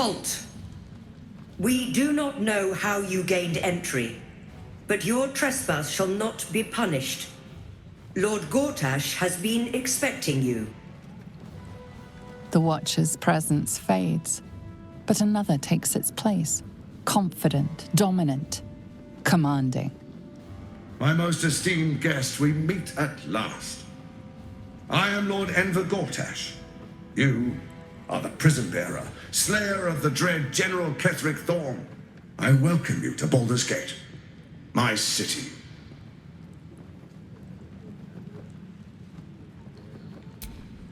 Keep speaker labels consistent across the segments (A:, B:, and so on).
A: Halt! We do not know how you gained entry, but your trespass shall not be punished. Lord Gortash has been expecting you.
B: The Watcher's presence fades, but another takes its place. Confident, dominant, commanding.
C: My most esteemed guest, we meet at last. I am Lord Enver Gortash. You are the prison bearer, slayer of the dread General Ketheric Thorn. I welcome you to Baldur's Gate, my city.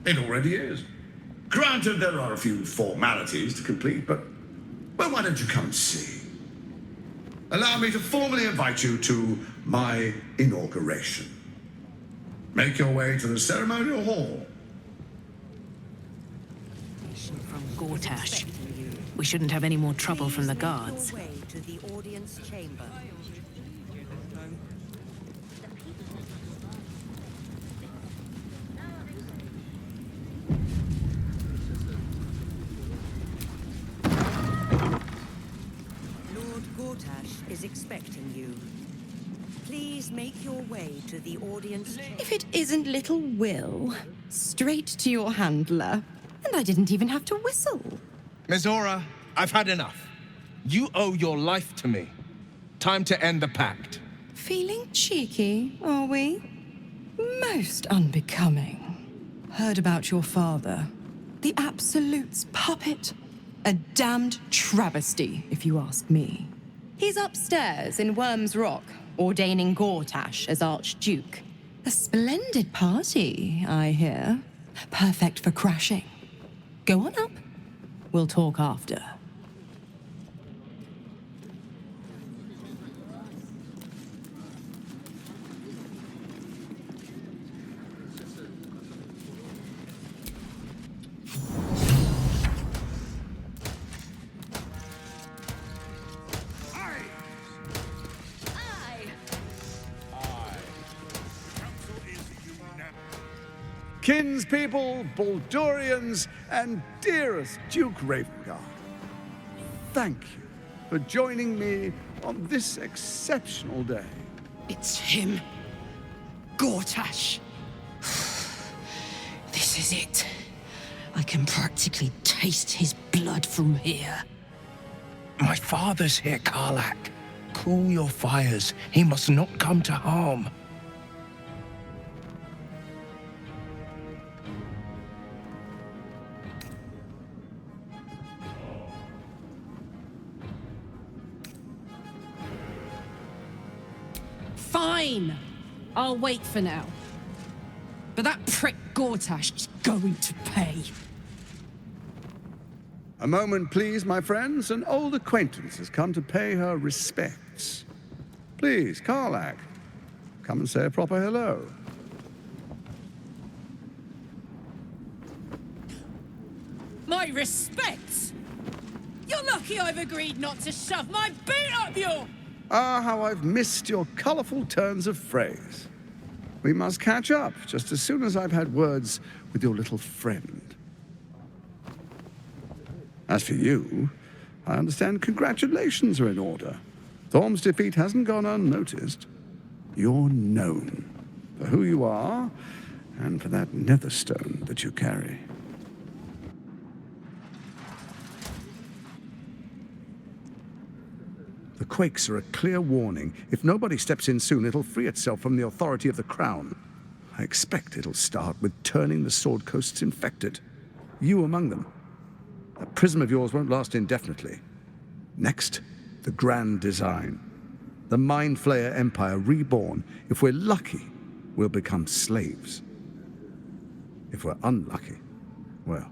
C: It already is. Granted, there are a few formalities to complete, but, well, why don't you come and see? Allow me to formally invite you to my inauguration. Make your way to the ceremonial hall.
D: From Gortash. We shouldn't have any more trouble from the guards.
A: Make your way to the audience chamber. Lord Gortash is expecting you. Please make your way to the audience chamber.
E: If it isn't little Will, straight to your handler. And I didn't even have to whistle.
F: Mizora, I've had enough. You owe your life to me. Time to end the pact.
E: Feeling cheeky, are we? Most unbecoming. Heard about your father. The Absolute's puppet. A damned travesty, if you ask me. He's upstairs in Wyrm's Rock, ordaining Gortash as Archduke. A splendid party, I hear. Perfect for crashing. Go on up. We'll talk after.
G: Kinspeople, Baldurians, and dearest Duke Ravengard, thank you for joining me on this exceptional day.
H: It's him. Gortash. This is it. I can practically taste his blood from here.
F: My father's here, Karlach. Cool your fires. He must not come to harm.
H: Fine. I'll wait for now. But that prick Gortash is going to pay.
G: A moment, please, my friends. An old acquaintance has come to pay her respects. Please, Karlach, come and say a proper hello.
H: My respects? You're lucky I've agreed not to shove my boot up your...
G: Ah, how I've missed your colourful turns of phrase. We must catch up just as soon as I've had words with your little friend. As for you, I understand congratulations are in order. Thorm's defeat hasn't gone unnoticed. You're known for who you are and for that netherstone that you carry. The quakes are a clear warning. If nobody steps in soon, it'll free itself from the authority of the Crown. I expect it'll start with turning the Sword Coasts infected. You among them. That prism of yours won't last indefinitely. Next, the grand design. The Mind Flayer Empire reborn. If we're lucky, we'll become slaves. If we're unlucky, well,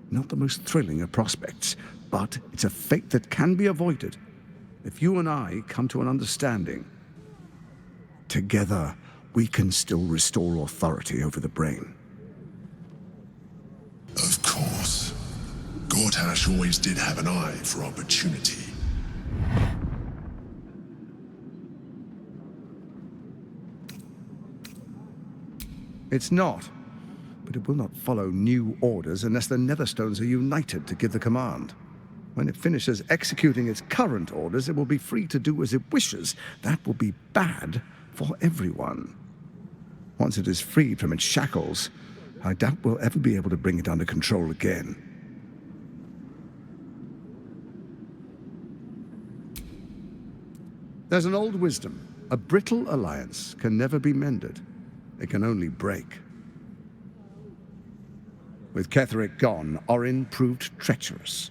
G: not the most thrilling of prospects, but it's a fate that can be avoided if you and I come to an understanding. Together, we can still restore authority over the brain.
I: Of course. Gortash always did have an eye for opportunity.
G: It's not. but it will not follow new orders unless the Netherstones are united to give the command. When it finishes executing its current orders, it will be free to do as it wishes. That will be bad for everyone. Once it is freed from its shackles, I doubt we'll ever be able to bring it under control again. There's an old wisdom. A brittle alliance can never be mended. It can only break. With Ketheric gone, Orin proved treacherous.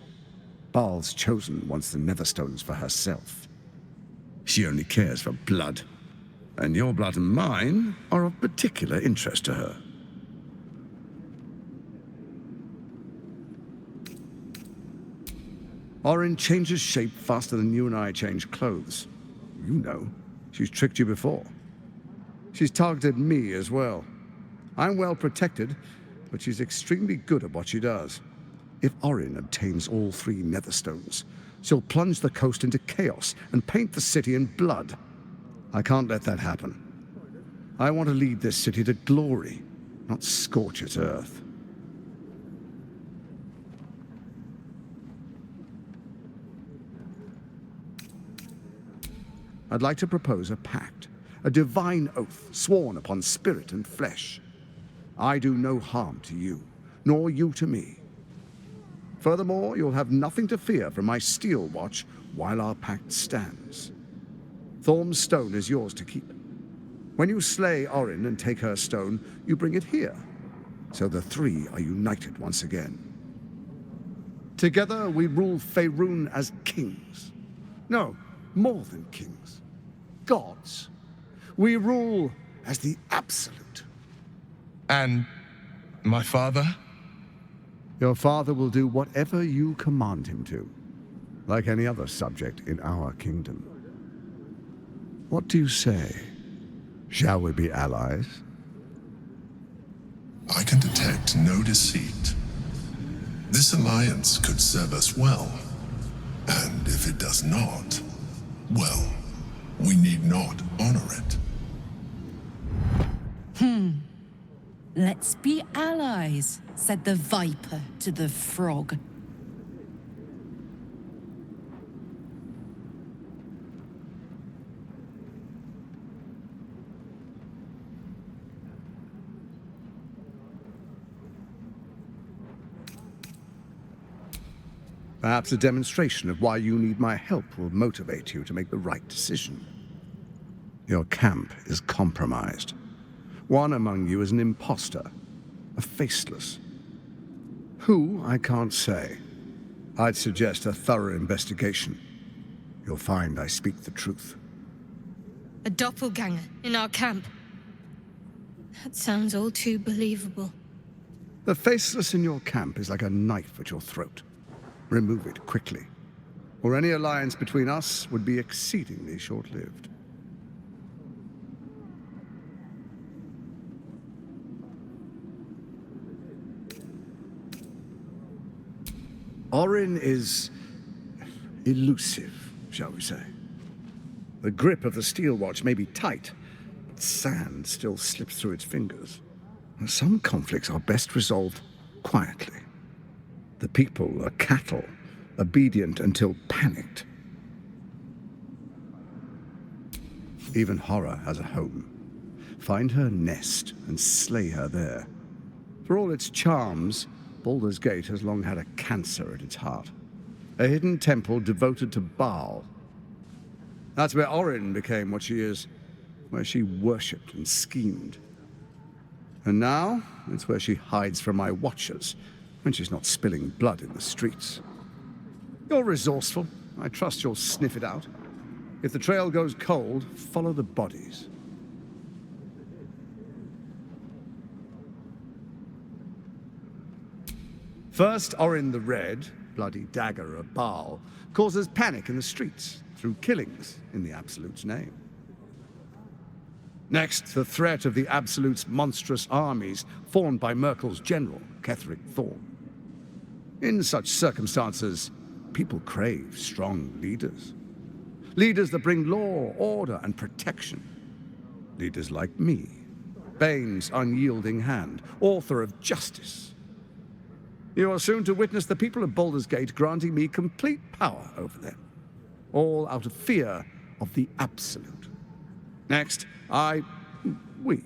G: Baal's chosen wants the Netherstones for herself. She only cares for blood. And your blood and mine are of particular interest to her. Orin changes shape faster than you and I change clothes. You know, she's tricked you before. She's targeted me as well. I'm well protected, but she's extremely good at what she does. If Orin obtains all 3 Netherstones, she'll plunge the coast into chaos and paint the city in blood. I can't let that happen. I want to lead this city to glory, not scorch its earth. I'd like to propose a pact, a divine oath sworn upon spirit and flesh. I do no harm to you, nor you to me. Furthermore, you'll have nothing to fear from my steel watch while our pact stands. Thorm's stone is yours to keep. When you slay Orin and take her stone, you bring it here, so the 3 are united once again. Together we rule Faerun as kings. No, more than kings. Gods. We rule as the Absolute.
F: And my father?
G: Your father will do whatever you command him to, like any other subject in our kingdom. What do you say? Shall we be allies?
I: I can detect no deceit. This alliance could serve us well. And if it does not, well, we need not honor it.
J: Let's be allies, said the viper to the frog.
G: Perhaps a demonstration of why you need my help will motivate you to make the right decision. Your camp is compromised. One among you is an imposter, a faceless. Who, I can't say. I'd suggest a thorough investigation. You'll find I speak the truth.
K: A doppelganger in our camp. That sounds all too believable.
G: The faceless in your camp is like a knife at your throat. Remove it quickly, or any alliance between us would be exceedingly short-lived. Orin is elusive, shall we say. The grip of the steel watch may be tight, but sand still slips through its fingers. Some conflicts are best resolved quietly. The people are cattle, obedient until panicked. Even horror has a home. Find her nest and slay her there. For all its charms, Baldur's Gate has long had a cancer at its heart. A hidden temple devoted to Baal. That's where Orin became what she is, where she worshipped and schemed. And now, it's where she hides from my watchers, when she's not spilling blood in the streets. You're resourceful. I trust you'll sniff it out. If the trail goes cold, follow the bodies. First, Orin the Red, bloody dagger of Baal, causes panic in the streets through killings in the Absolute's name. Next, the threat of the Absolute's monstrous armies formed by Merkel's general, Ketheric Thorm. In such circumstances, people crave strong leaders. Leaders that bring law, order, and protection. Leaders like me. Bane's unyielding hand, author of justice. You are soon to witness the people of Baldur's Gate granting me complete power over them, all out of fear of the Absolute. Next, we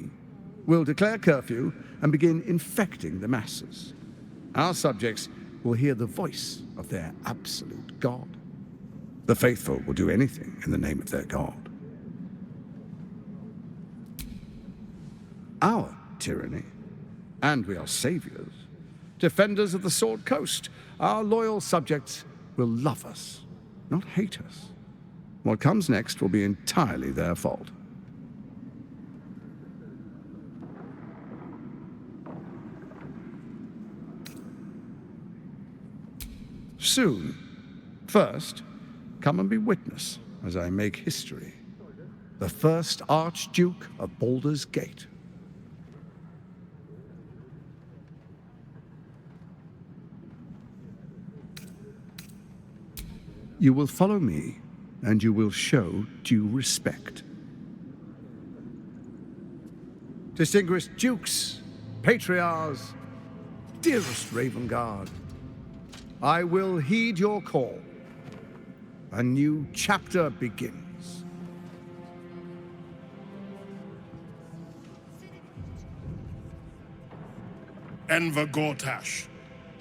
G: will declare curfew and begin infecting the masses. Our subjects will hear the voice of their absolute God. The faithful will do anything in the name of their God. Our tyranny, and we are saviors, defenders of the Sword Coast. Our loyal subjects will love us, not hate us. What comes next will be entirely their fault. Soon. First, come and be witness as I make history. The first Archduke of Baldur's Gate. You will follow me, and you will show due respect. Distinguished dukes, patriarchs, dearest Ravengard, I will heed your call. A new chapter begins.
L: Enver Gortash,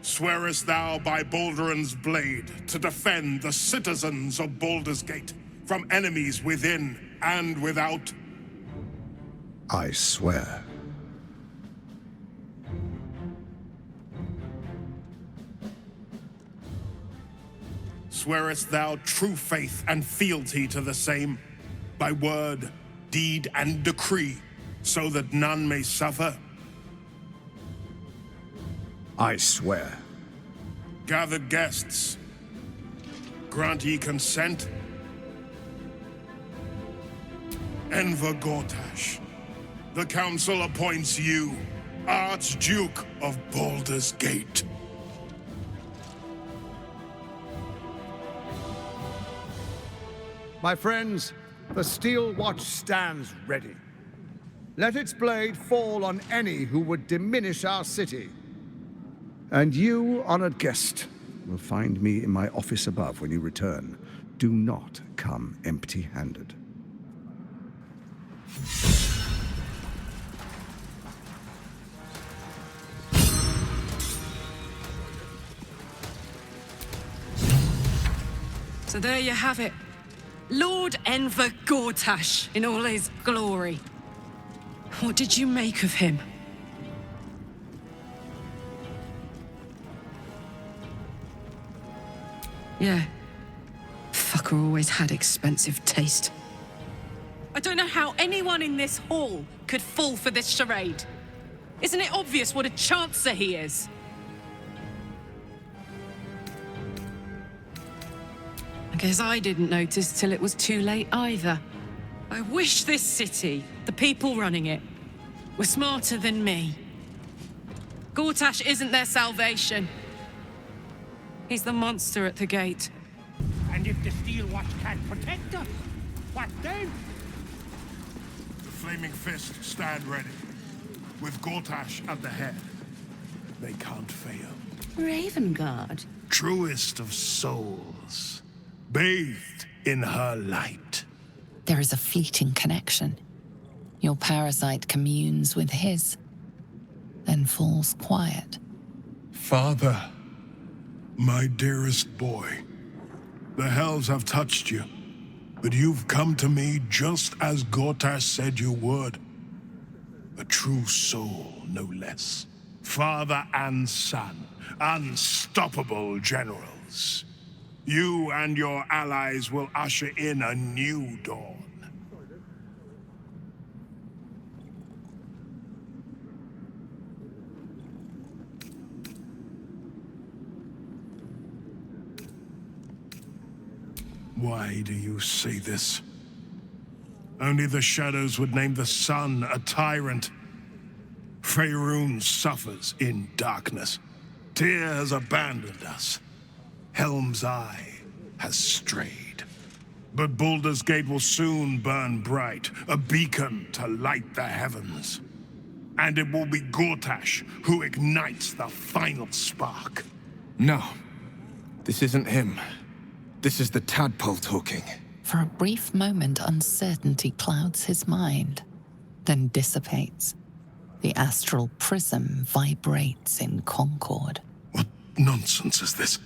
L: swearest thou by Balduran's blade to defend the citizens of Baldur's Gate from enemies within and without?
G: I swear.
L: Swearest thou true faith and fealty to the same, by word, deed, and decree, so that none may suffer?
G: I swear.
L: Gathered guests, grant ye consent? Enver Gortash, the Council appoints you Archduke of Baldur's Gate.
G: My friends, the Steel Watch stands ready. Let its blade fall on any who would diminish our city. And you, honored guest, will find me in my office above when you return. Do not come empty-handed.
E: So there you have it. Lord Enver Gortash in all his glory. What did you make of him? Yeah. Fucker always had expensive taste. I don't know how anyone in this hall could fall for this charade. Isn't it obvious what a chancer he is? I guess I didn't notice till it was too late either. I wish this city, the people running it, were smarter than me. Gortash isn't their salvation. He's the monster at the gate.
M: And if the Steel Watch can't protect us, what then?
L: The Flaming Fist stand ready, with Gortash at the head. They can't fail.
J: Ravengard.
L: Truest of souls, bathed in her light.
B: There is a fleeting connection. Your parasite communes with his, then falls quiet.
L: Father, my dearest boy, the hells have touched you, but you've come to me just as Gortash said you would. A true soul, no less. Father and son, unstoppable generals. You and your allies will usher in a new dawn. Why do you say this? Only the shadows would name the sun a tyrant. Faerun suffers in darkness. Tyr has abandoned us. Helm's Eye has strayed. But Baldur's Gate will soon burn bright, a beacon to light the heavens. And it will be Gortash who ignites the final spark.
F: No. This isn't him. This is the tadpole talking.
B: For a brief moment, uncertainty clouds his mind, then dissipates. The astral prism vibrates in concord.
L: What nonsense is this?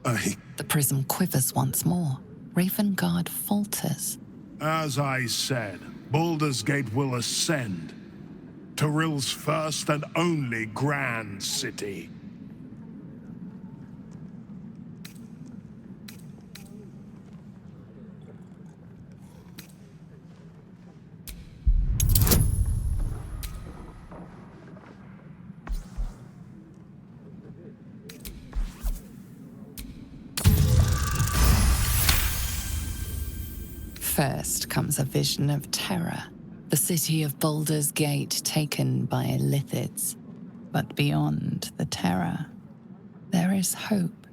B: The prism quivers once more. Ravengard falters.
L: As I said, Baldur's Gate will ascend. Tyrill's first and only grand city.
B: First comes a vision of terror. The city of Baldur's Gate taken by lithids. But beyond the terror, there is hope.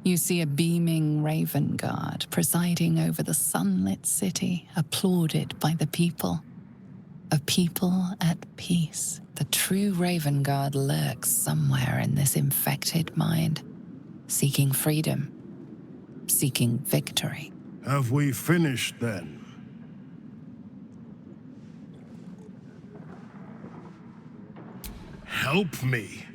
B: You see a beaming Ravengard presiding over the sunlit city, applauded by the people. A people at peace. The true Ravengard lurks somewhere in this infected mind, seeking freedom, seeking victory.
L: Have we finished then? Help me.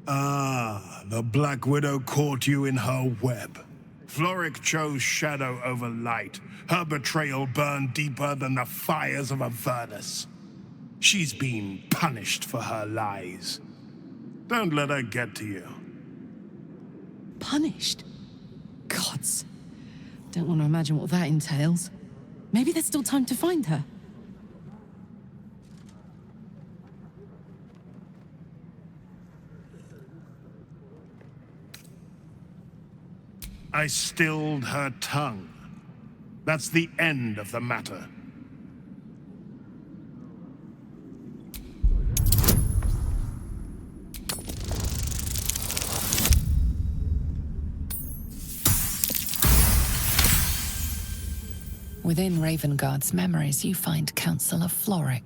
L: Ah, the Black Widow caught you in her web. Floric chose shadow over light. Her betrayal burned deeper than the fires of Avernus. She's been punished for her lies. Don't let her get to you.
E: Punished? Gods. Don't want to imagine what that entails. Maybe there's still time to find her.
L: I stilled her tongue. That's the end of the matter.
B: Within Ravengard's memories, you find Councillor Floric.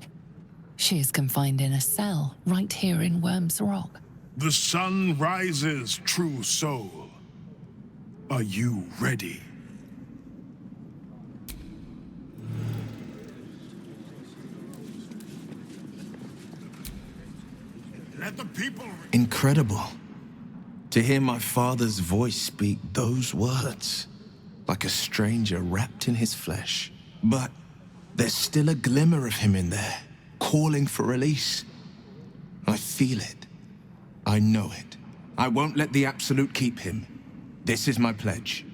B: She is confined in a cell right here in Wyrm's Rock.
L: The sun rises, true soul. Are you ready? Let the people...
F: Incredible. To hear my father's voice speak those words. Like a stranger wrapped in his flesh. But there's still a glimmer of him in there, calling for release. I feel it. I know it. I won't let the Absolute keep him. This is my pledge.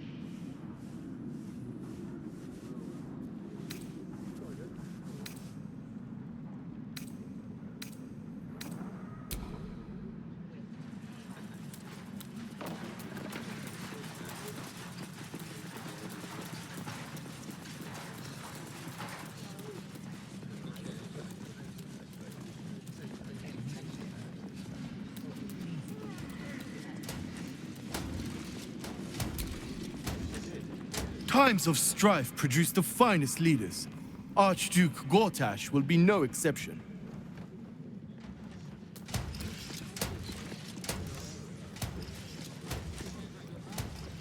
N: Times of strife produce the finest leaders. Archduke Gortash will be no exception.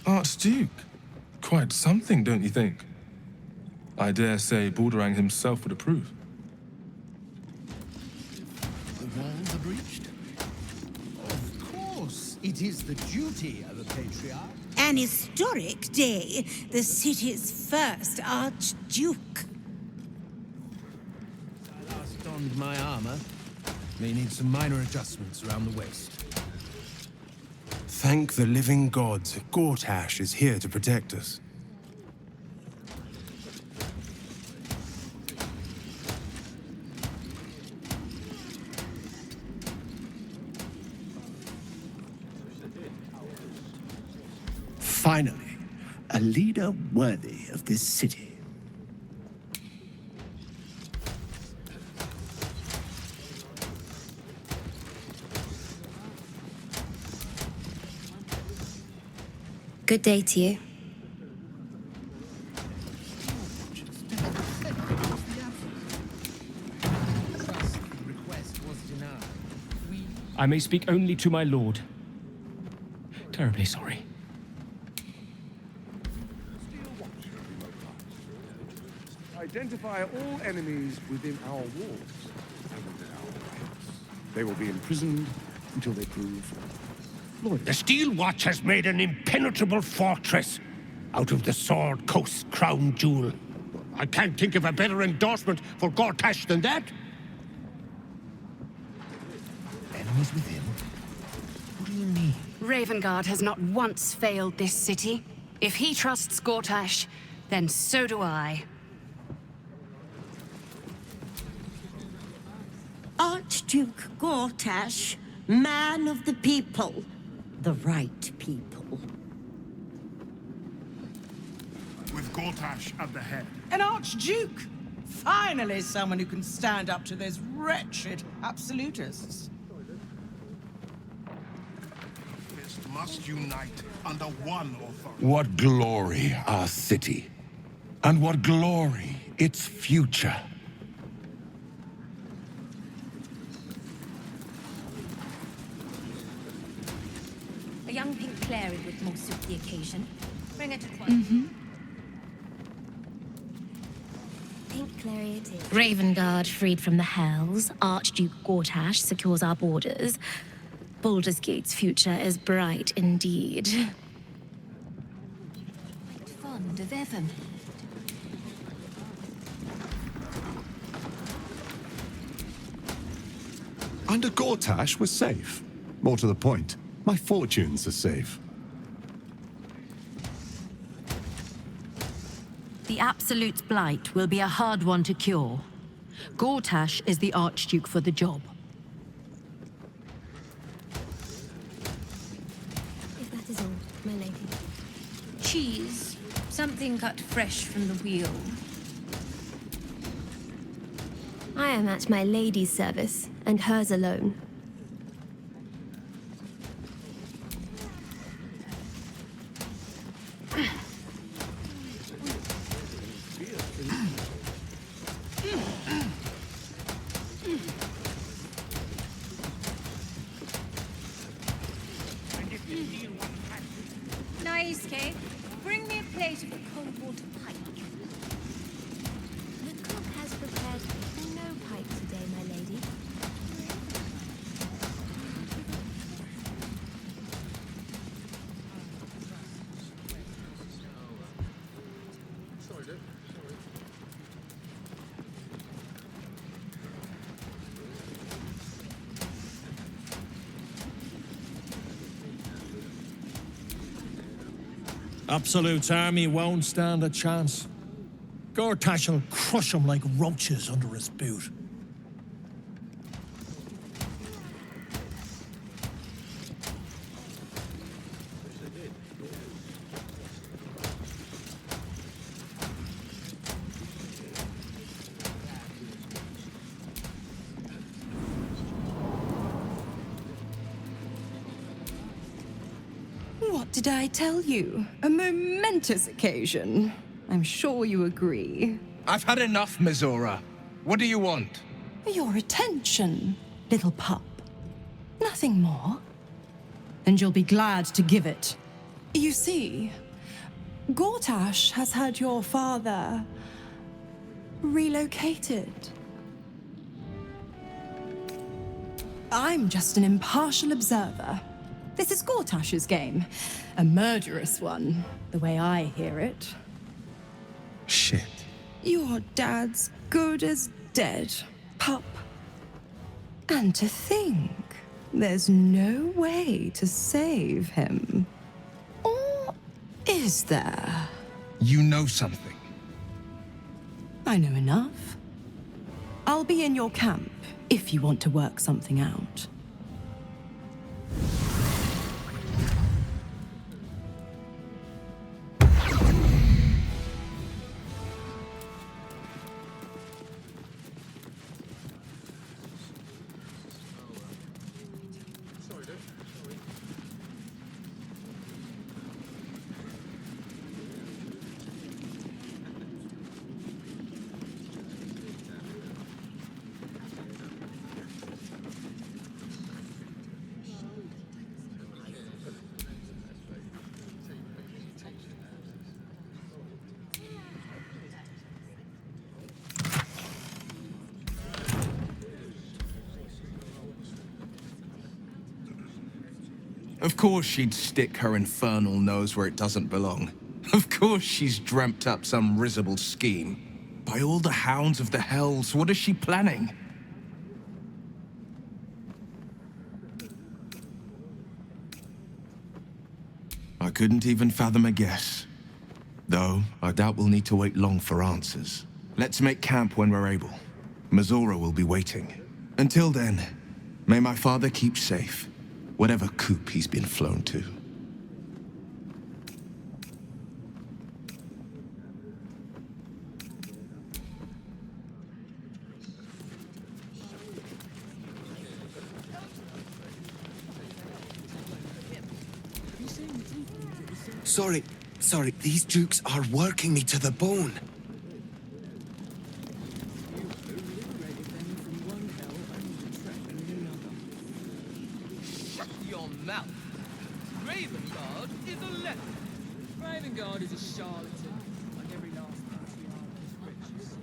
O: Archduke? Quite something, don't you think? I dare say Baldur himself would approve.
P: The walls are breached? Of course, it is the duty of a patriarch.
Q: An historic day, the city's first Archduke.
P: I last donned my armor. May need some minor adjustments around the waist.
R: Thank the living gods, Gortash is here to protect us.
P: Finally, a leader worthy of this city.
S: Good day to you.
T: I may speak only to my lord. Terribly sorry.
G: Identify all enemies within our walls and within our ranks. They will be imprisoned until they prove loyal.
M: The Steel Watch has made an impenetrable fortress out of the Sword Coast crown jewel. I can't think of a better endorsement for Gortash than that.
P: Enemies within? What do you mean?
U: Ravengard has not once failed this city. If he trusts Gortash, then so do I.
Q: Archduke Gortash, man of the people. The right people.
L: With Gortash at the head.
V: An Archduke! Finally someone who can stand up to those wretched absolutists.
L: Fist must unite under one authority.
W: What glory our city, and what glory its future.
X: A young pink Clary would more suit the occasion. Bring it at once. Pink Clary it is. Ravengard freed from the Hells. Archduke Gortash secures our borders. Baldur's Gate's future is bright indeed. Fond of Evan.
Y: Under Gortash, we're safe. More to the point, my fortunes are safe.
U: The Absolute's blight will be a hard one to cure. Gortash is the Archduke for the job.
X: If that is all, my lady. Cheese. Something cut fresh from the wheel. I am at my lady's service, and hers alone. Nice cake. Bring me a plate of the cold water pike. The cook has prepared no pike today, my lady.
Z: Absolute's army won't stand a chance. Gortash will crush them like roaches under his boot.
E: What did I tell you? A momentous occasion. I'm sure you agree.
F: I've had enough, Mizora. What do you want?
E: Your attention, little pup. Nothing more. And you'll be glad to give it. You see, Gortash has had your father relocated. I'm just an impartial observer. This is Gortash's game. A murderous one, the way I hear it.
F: Shit.
E: Your dad's good as dead, pup. And to think, there's no way to save him. Or is there?
F: You know something.
E: I know enough. I'll be in your camp if you want to work something out.
F: Of course she'd stick her infernal nose where it doesn't belong. Of course she's dreamt up some risible scheme. By all the hounds of the hells, what is she planning? I couldn't even fathom a guess. Though, I doubt we'll need to wait long for answers. Let's make camp when we're able. Mazora will be waiting. Until then, may my father keep safe, whatever coop he's been flown to.
A: Sorry, these dukes are working me to the bone.
C: Shut your mouth. Ravengard is a leper. Ravengard is a charlatan, like every last patriarch is rich, you see.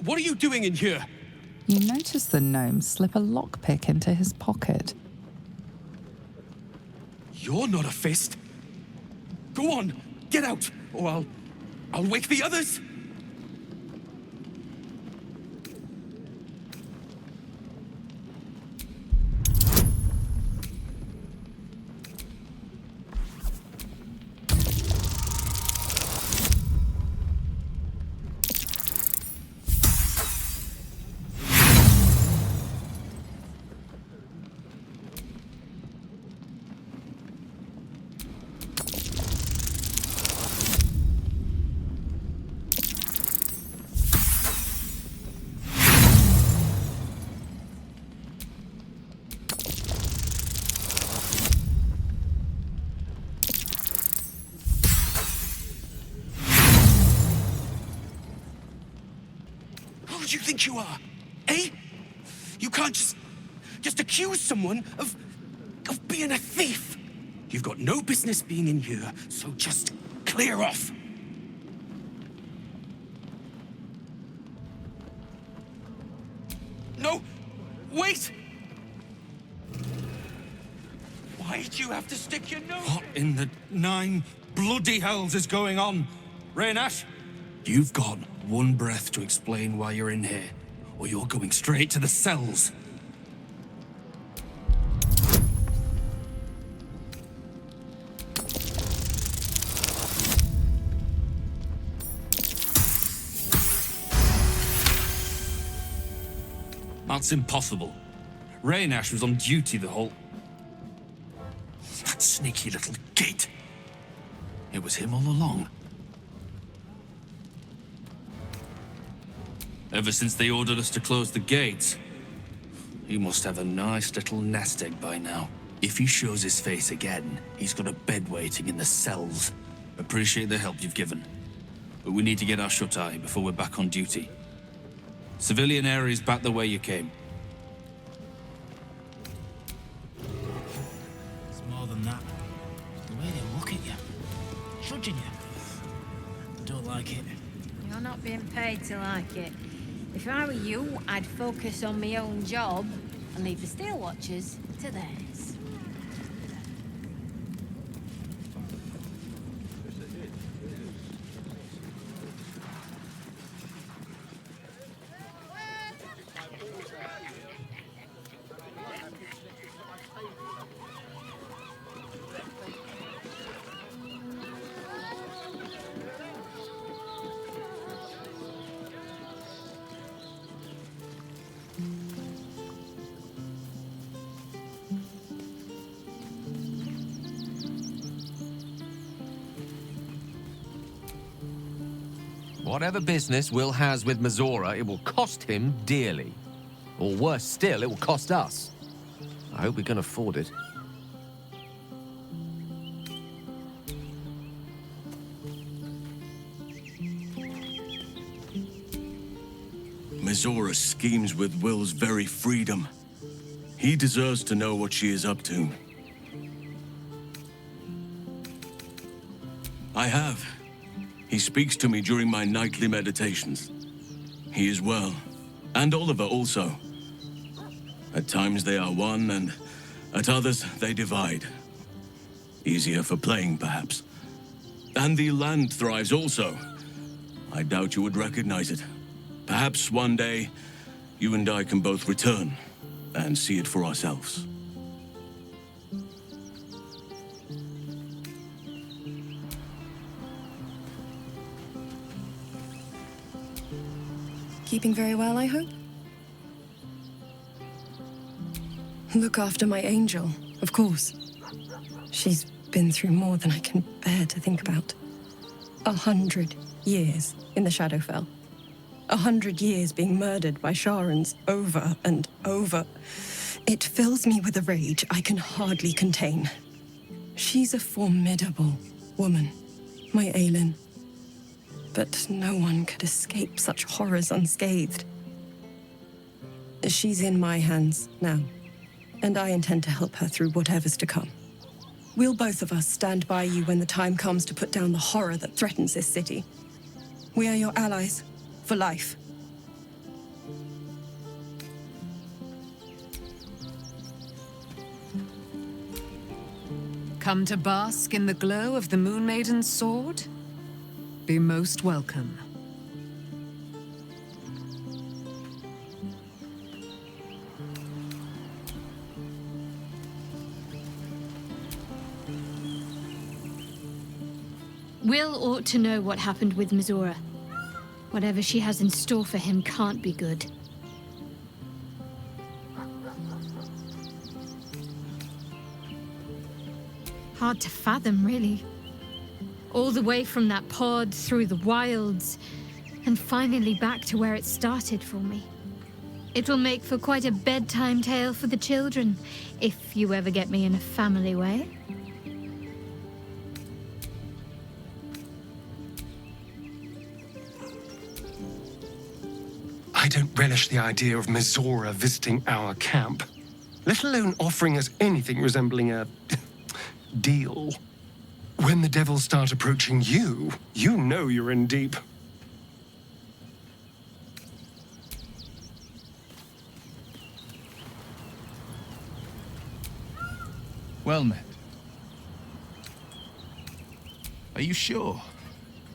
D: What are you doing in here?
B: You notice the gnome slip a lockpick into his pocket.
D: You're not a fist. Go on, get out, or I'll wake the others. Who do you think you are? Eh? You can't just accuse someone of being a thief. You've got no business being in here, so just clear off. No! Wait! Why'd you have to stick your nose? What in the 9 bloody hells is going on? Raynash? You've got one breath to explain why you're in here, or you're going straight to the cells. That's impossible. Raynash was on duty the whole... That sneaky little git. It was him all along. Ever since they ordered us to close the gates, he must have a nice little nest egg by now. If he shows his face again, he's got a bed waiting in the cells. Appreciate the help you've given, but we need to get our shut-eye before we're back on duty. Civilian areas back the way you came.
C: It's more than that. The way they look at you, judging you. I don't like it.
H: You're not being paid to like it. If I were you, I'd focus on my own job and leave the Steel Watchers to theirs.
I: Whatever business Will has with Mizora, it will cost him dearly. Or worse still, it will cost us. I hope we can afford it.
J: Mizora schemes with Will's very freedom. He deserves to know what she is up to. I have. He speaks to me during my nightly meditations. He is well, and Oliver also. At times they are one, and at others they divide. Easier for playing, perhaps. And the land thrives also. I doubt you would recognize it. Perhaps one day, you and I can both return and see it for ourselves.
E: Keeping very well, I hope? Look after my angel, of course. She's been through more than I can bear to think about. 100 years in the Shadowfell. 100 years being murdered by Sharans over and over. It fills me with a rage I can hardly contain. She's a formidable woman, my Aelin. But no one could escape such horrors unscathed. She's in my hands now, and I intend to help her through whatever's to come. We'll both of us stand by you when the time comes to put down the horror that threatens this city. We are your allies, for life.
U: Come to bask in the glow of the Moon Maiden's sword? Be most welcome.
X: Will ought to know what happened with Mizora. Whatever she has in store for him can't be good. Hard to fathom, really. All the way from that pod, through the wilds, and finally back to where it started for me. It will make for quite a bedtime tale for the children, if you ever get me in a family way.
K: I don't relish the idea of Mizora visiting our camp, let alone offering us anything resembling a deal. When the devils start approaching you, you know you're in deep.
F: Well met. Are you sure?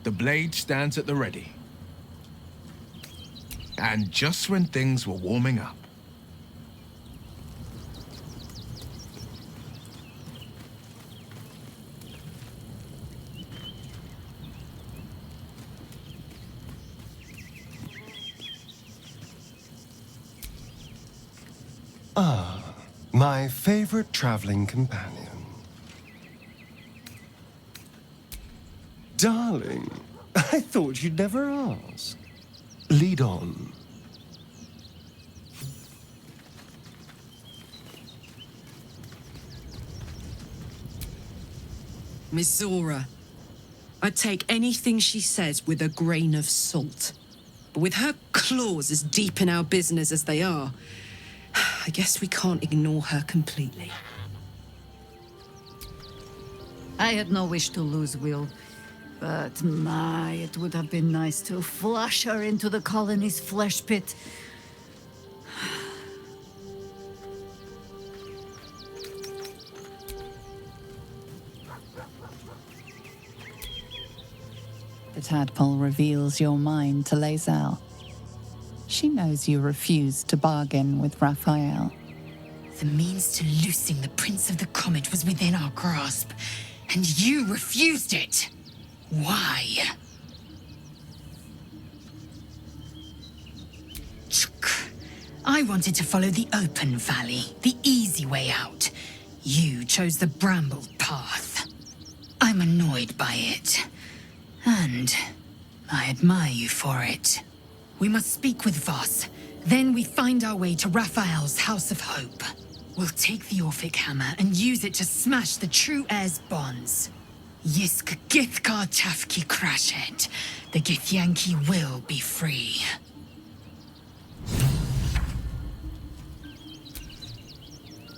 F: The blade stands at the ready. And just when things were warming up.
K: Ah, my favorite traveling companion. Darling, I thought you'd never ask. Lead on.
N: Mizora. I'd take anything she says with a grain of salt. But with her claws as deep in our business as they are, I guess we can't ignore her completely.
O: I had no wish to lose Will, but my, it would have been nice to flush her into the colony's flesh pit.
B: The tadpole reveals your mind to Lae'zel. She knows you refused to bargain with Raphael.
R: The means to loosing the Prince of the Comet was within our grasp, and you refused it. Why? I wanted to follow the open valley, the easy way out. You chose the brambled path. I'm annoyed by it. And I admire you for it. We must speak with Voss. Then we find our way to Raphael's House of Hope. We'll take the Orphic Hammer and use it to smash the true heir's bonds. Yisk Githkar Tafki Krashet. The Githyanki will be free.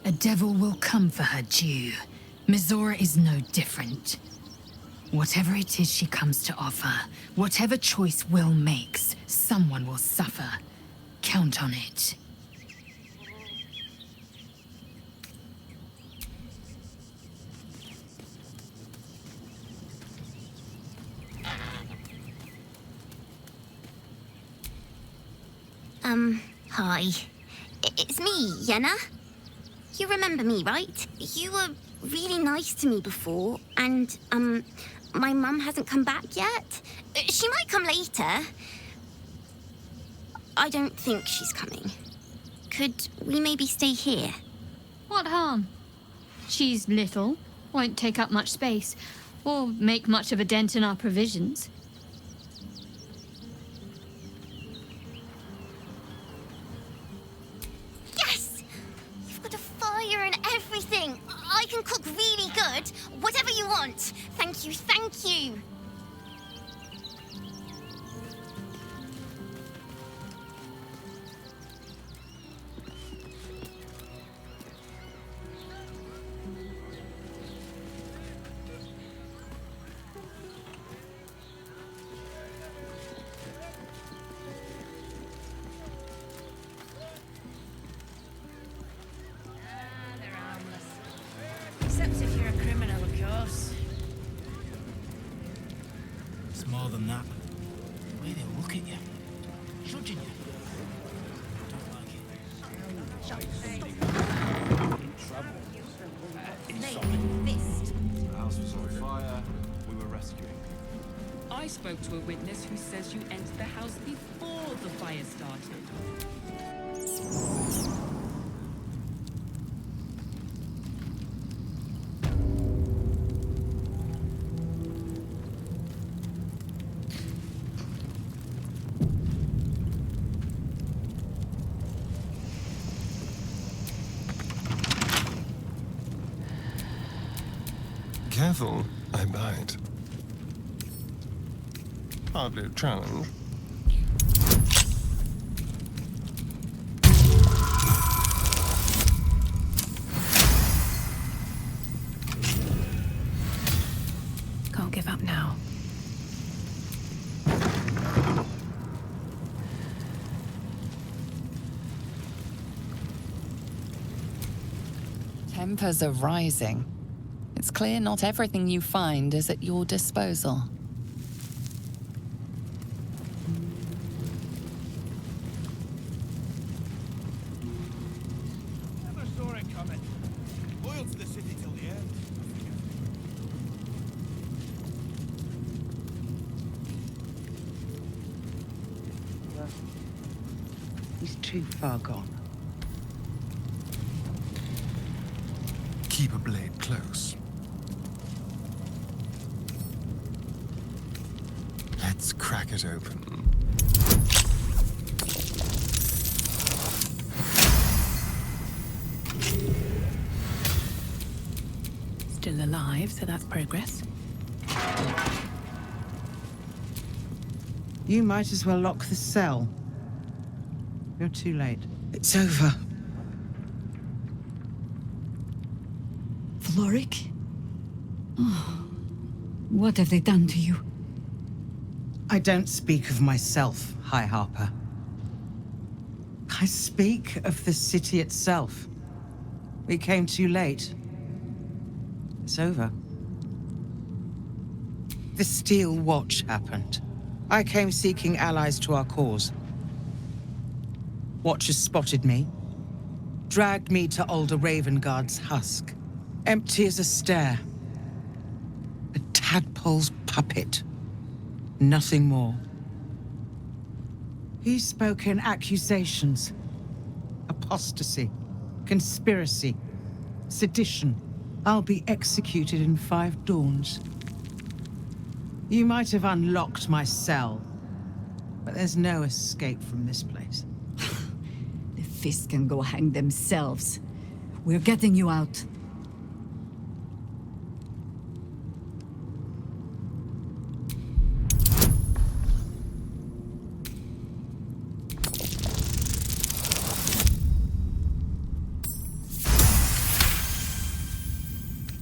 R: A devil will come for her due. Mizora is no different. Whatever it is she comes to offer, whatever choice Will makes, someone will suffer. Count on it.
G: Hi. It's me, Yenna. You remember me, right? You were really nice to me before, and, my mum hasn't come back yet. She might come later. I don't think she's coming. Could we maybe stay here?
X: What harm? She's little, won't take up much space, or make much of a dent in our provisions.
G: Yes! You've got a fire and everything. I can cook really good. Whatever you want. Thank you, thank you.
M: Except if you're a criminal, of course.
P: It's more than that. The way they look at you, judging you.
Q: The house was on fire. We were rescuing.
S: I spoke to a witness who says you entered the house before the fire started.
K: Careful, I bite. Hardly a challenge.
U: Can't give up now.
B: Tempers are rising. It's clear not everything you find is at your disposal.
P: Never saw it coming. Loyal to the city till the end.
V: He's too far gone.
K: Keep a blade close. Let's crack it open.
U: Still alive, so that's progress.
V: You might as well lock the cell. You're too late.
A: It's over.
O: Floric? Oh, what have they done to you?
V: I don't speak of myself, High Harper. I speak of the city itself. We came too late. It's over. The Steel Watch happened. I came seeking allies to our cause. Watchers spotted me, dragged me to Older Ravengard's husk. Empty as a stare. A tadpole's puppet. Nothing more. He spoke in accusations. Apostasy, conspiracy, sedition. I'll be executed in 5 dawns. You might have unlocked my cell, but there's no escape from this place.
O: The fists can go hang themselves. We're getting you out.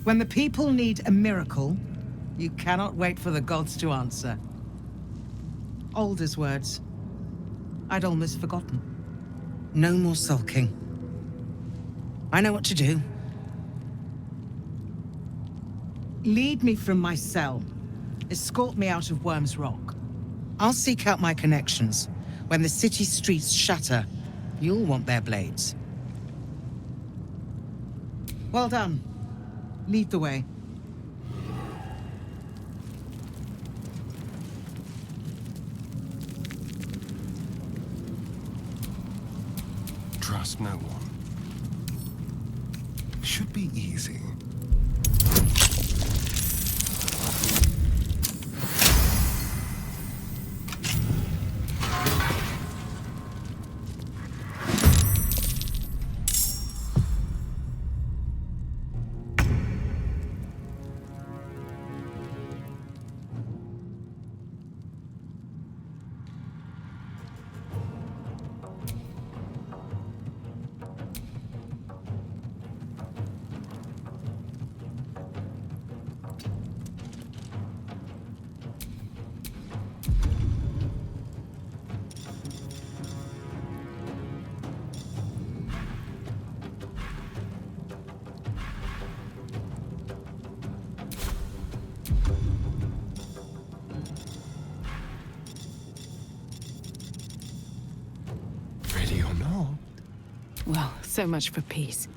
V: When the people need a miracle, you cannot wait for the gods to answer. Alder's words. I'd almost forgotten. No more sulking. I know what to do. Lead me from my cell. Escort me out of Wyrm's Rock. I'll seek out my connections. When the city streets shatter, you'll want their blades. Well done. Lead the way.
K: Trust no one. Should be easy.
U: Well, so much for peace.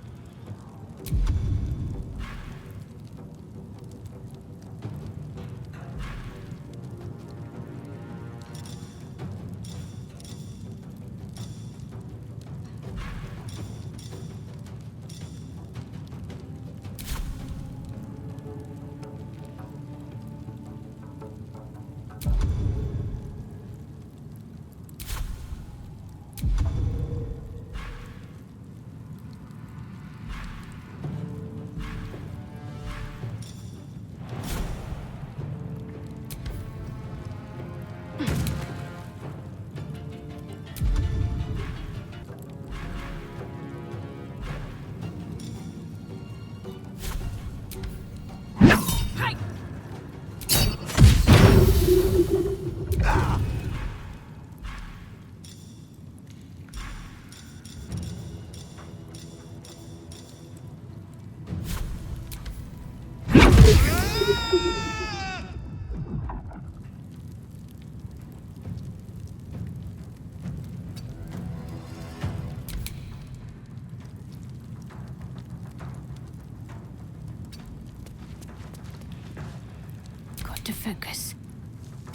U: To focus.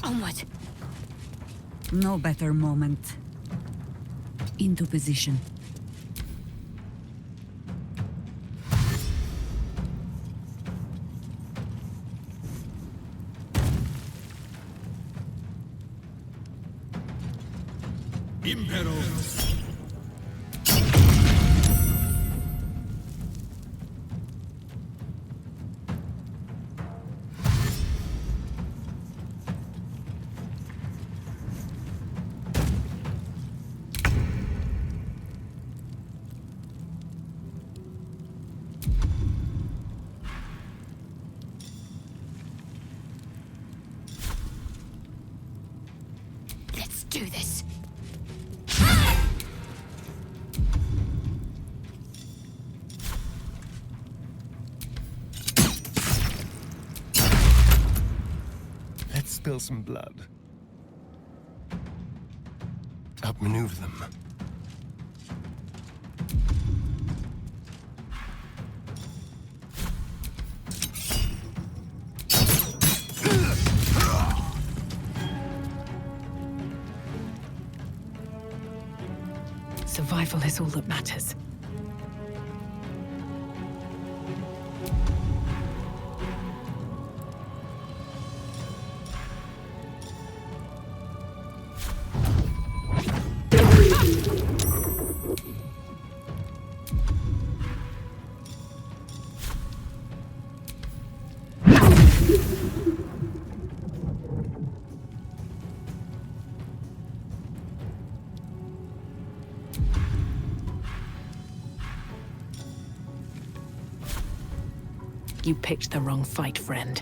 U: Onward.
O: No better moment. Into position.
D: Impero.
U: Let's do this.
K: Let's spill some blood. Outmaneuver them.
U: Survival is all that matters. You picked the wrong fight, friend.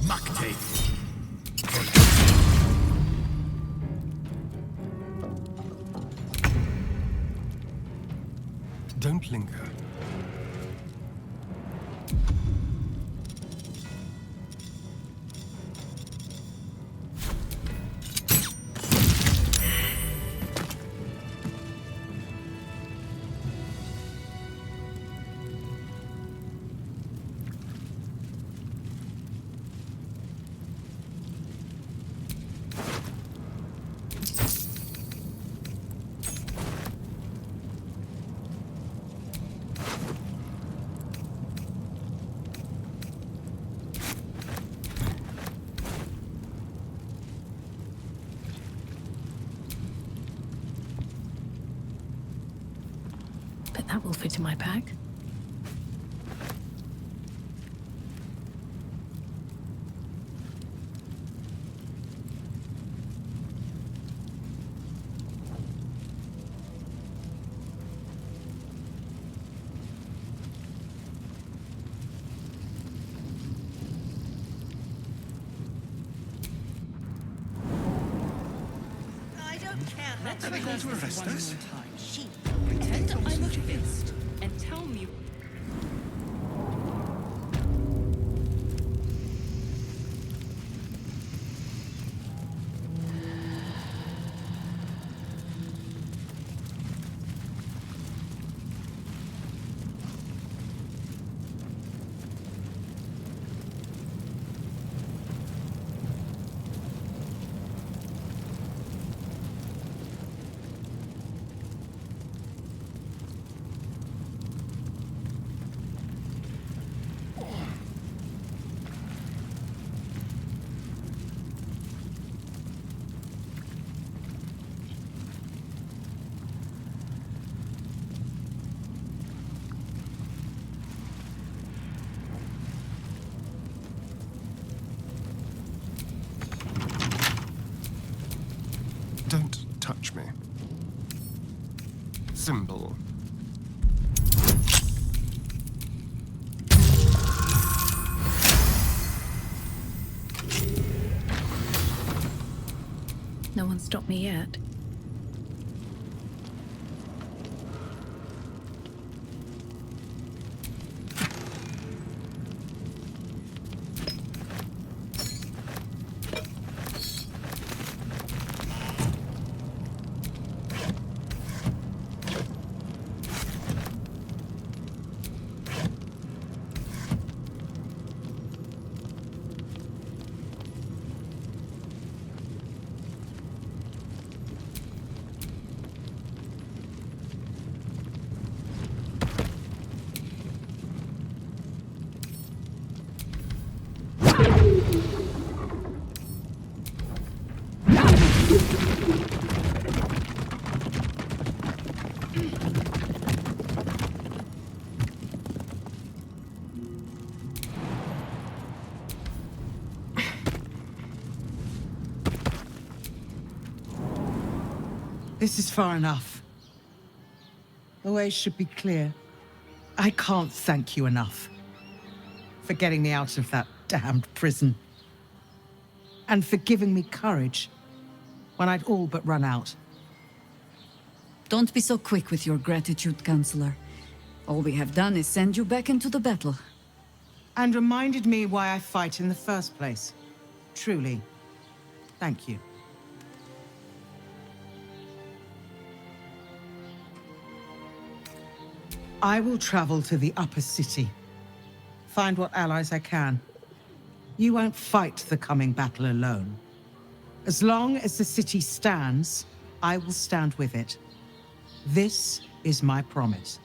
D: Makte.
K: Don't linger.
U: Bet that will fit in my pack.
M: I don't care.
S: Let's
M: how
S: rehearse
M: close
S: this
M: this
S: one
M: is.
S: more time. Pretend I'm a fist and tell me.
K: Don't touch me. Symbol.
U: No one stopped me yet.
V: This is far enough. The way should be clear. I can't thank you enough for getting me out of that damned prison. And for giving me courage when I'd all but run out.
O: Don't be so quick with your gratitude, Counselor. All we have done is send you back into the battle.
V: And reminded me why I fight in the first place. Truly, thank you. I will travel to the upper city. Find what allies I can. You won't fight the coming battle alone. As long as the city stands, I will stand with it. This is my promise.